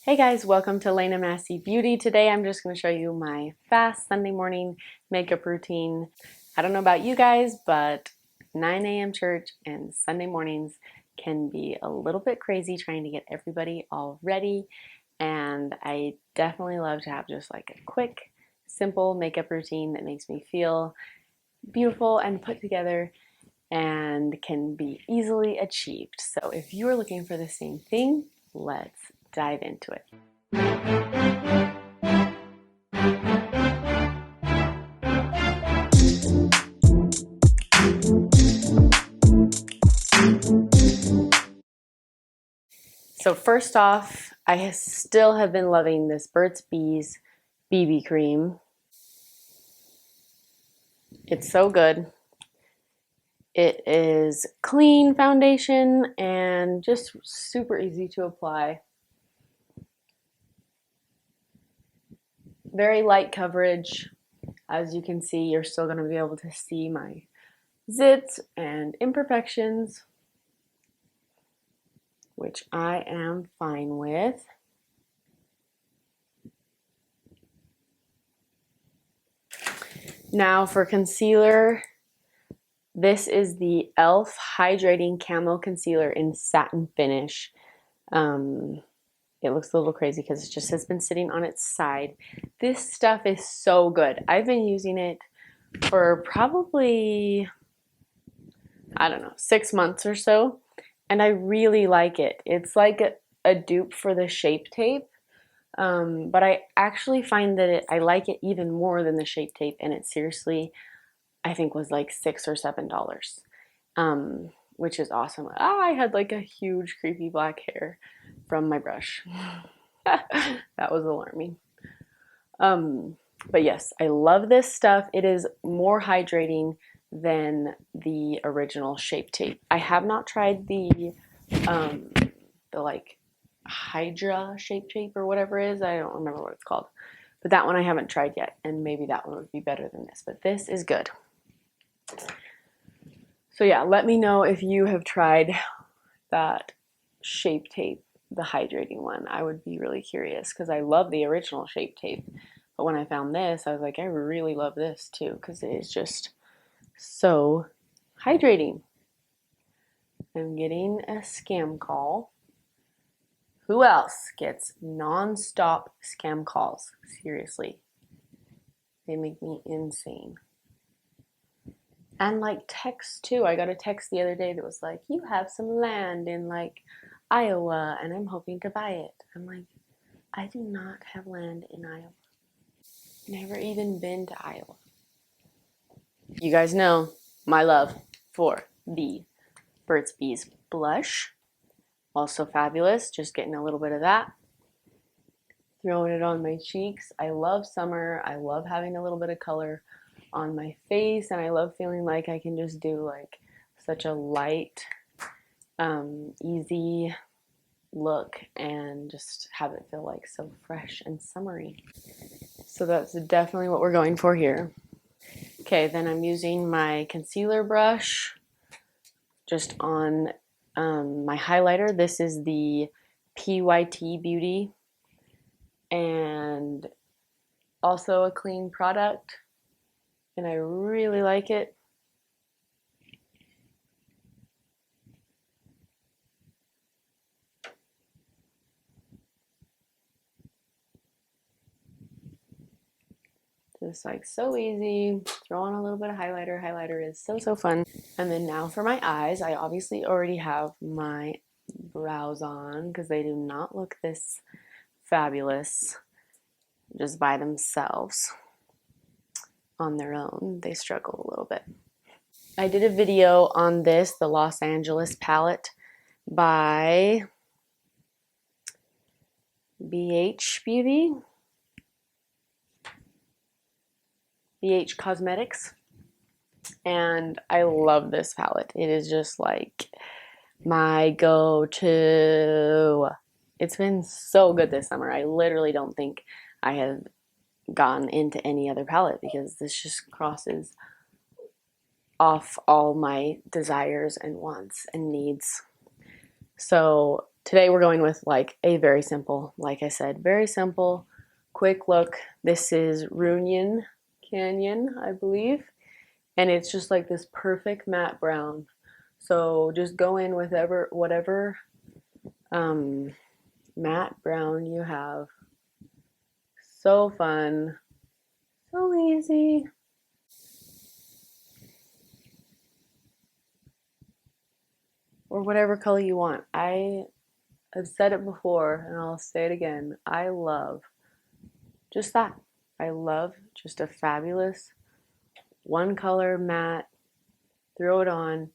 Hey guys, welcome to Lena Massey Beauty. Today I'm just going to show you my fast Sunday morning makeup routine. I don't know about you guys, but 9 a.m. church and Sunday mornings can be a little bit crazy trying to get everybody all ready. And I definitely love to have just like a quick, simple makeup routine that makes me feel beautiful and put together and can be easily achieved. So if you're looking for the same thing, let's dive into it. So first off, I still have been loving this Burt's Bees BB cream. It's so good. It is clean foundation and just super easy to apply. Very light coverage. As you can see, you're still going to be able to see my zits and imperfections, which I am fine with. Now for concealer, this is the e.l.f. Hydrating Camo Concealer in Satin Finish. It looks a little crazy because it just has been sitting on its side. This stuff is so good. I've been using it for probably, I don't know, 6 months or so, and I really like it. It's like a dupe for the Shape Tape, but I actually find that I like it even more than the Shape Tape, and it seriously, I think, was like $6 or $7, which is awesome. I had like a huge creepy black hair from my brush. That was alarming. But yes, I love this stuff. It is more hydrating than the original Shape Tape. I have not tried the like Hydra Shape Tape or whatever it is. I don't remember what it's called. But that one I haven't tried yet, and maybe that one would be better than this. But this is good. So yeah, let me know if you have tried that Shape Tape, the hydrating one. I would be really curious because I love the original Shape Tape. But when I found this, I was like, I really love this too because it is just so hydrating. I'm getting a scam call. Who else gets non-stop scam calls? Seriously. They make me insane. And like texts too. I got a text the other day that was like, you have some land in like Iowa and I'm hoping to buy it. I'm like, I do not have land in Iowa. Never even been to Iowa. You guys know my love for the Burt's Bees blush. Also fabulous. Just getting a little bit of that. Throwing it on my cheeks. I love summer. I love having a little bit of color on my face, and I love feeling like I can just do like such a light, easy look and just have it feel like so fresh and summery. So that's definitely what we're going for here. Okay, then I'm using my concealer brush just on my highlighter. This is the PYT Beauty, and also a clean product, and I really like it. Just like so easy. Throw on a little bit of highlighter. Highlighter is so fun. And then now for my eyes, I obviously already have my brows on because they do not look this fabulous just by themselves. On their own, they struggle a little bit. I did a video on this, the Los Angeles palette by BH Beauty, BH Cosmetics, and I love this palette. It is just like my go-to. It's been so good this summer. I literally don't think I have gone into any other palette because this just crosses off all my desires and wants and needs. So today we're going with like a very simple, like I said, very simple, quick look. This is Runyon Canyon, I believe. And it's just like this perfect matte brown. So just go in with whatever matte brown you have. So fun, so easy. Or whatever color you want. I've said it before and I'll say it again. I love just that. I love just a fabulous one color matte. Throw it on.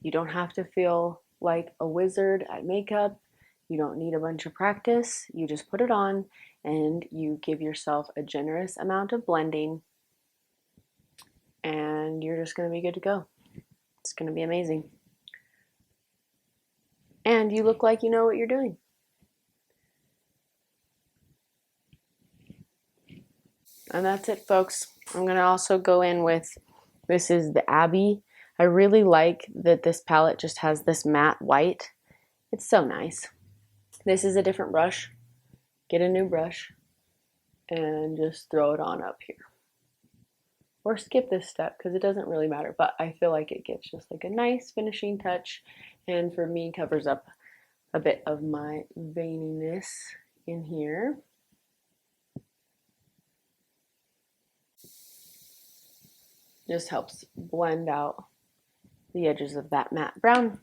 You don't have to feel like a wizard at makeup. You don't need a bunch of practice. You just put it on and you give yourself a generous amount of blending and you're just going to be good to go. It's going to be amazing. And you look like you know what you're doing. And that's it, folks. I'm going to also go in with, this is the Abbey. I really like that this palette just has this matte white. It's so nice. This is a different brush. Get a new brush and just throw it on up here. Or skip this step because it doesn't really matter, but I feel like it gives just like a nice finishing touch, and for me covers up a bit of my veininess in here. Just helps blend out the edges of that matte brown.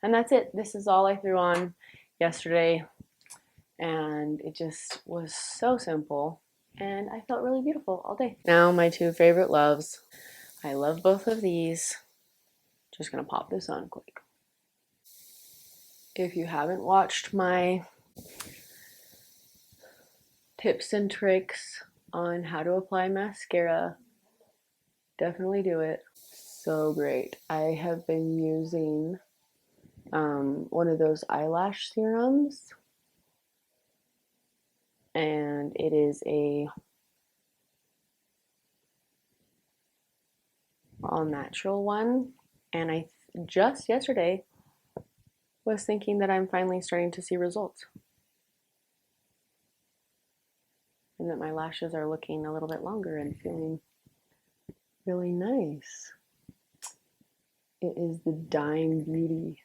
And that's it. This is all I threw on yesterday, and it just was so simple, and I felt really beautiful all day. Now my two favorite loves. I love both of these. Just gonna pop this on quick. If you haven't watched my tips and tricks on how to apply mascara, definitely do it. So great. I have been using one of those eyelash serums, and it is a all natural one, and I just yesterday was thinking that I'm finally starting to see results and that my lashes are looking a little bit longer and feeling really nice. It is the Dime Beauty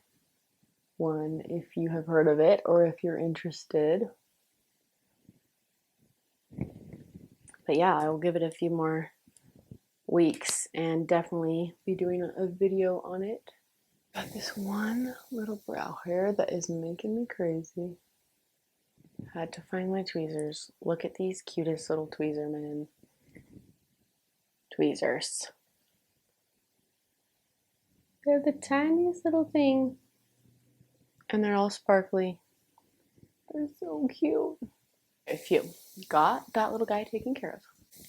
one, if you have heard of it or if you're interested. But yeah, I will give it a few more weeks and definitely be doing a video on it. Got this one little brow hair that is making me crazy. Had to find my tweezers. Look at these cutest little tweezer men. Tweezers. They're the tiniest little thing. And they're all sparkly. They're so cute. If you got that little guy taken care of.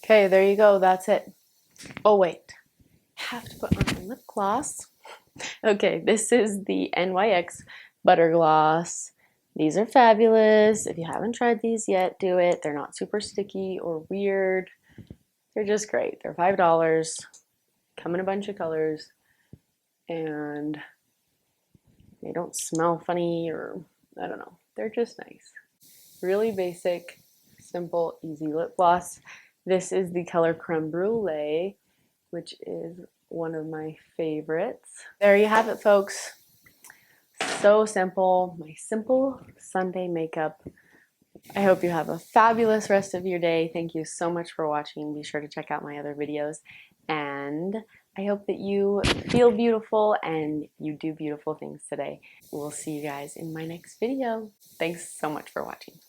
Okay, there you go. That's it. Oh, wait. Have to put on lip gloss. Okay, this is the NYX Butter Gloss. These are fabulous. If you haven't tried these yet, do it. They're not super sticky or weird. They're just great. They're $5. Come in a bunch of colors. And they don't smell funny or I don't know. They're just nice. Really basic, simple, easy lip gloss. This is the color Creme Brulee, which is one of my favorites. There you have it, folks. So simple. My simple Sunday makeup. I hope you have a fabulous rest of your day. Thank you so much for watching. Be sure to check out my other videos. And I hope that you feel beautiful and you do beautiful things today. We'll see you guys in my next video. Thanks so much for watching.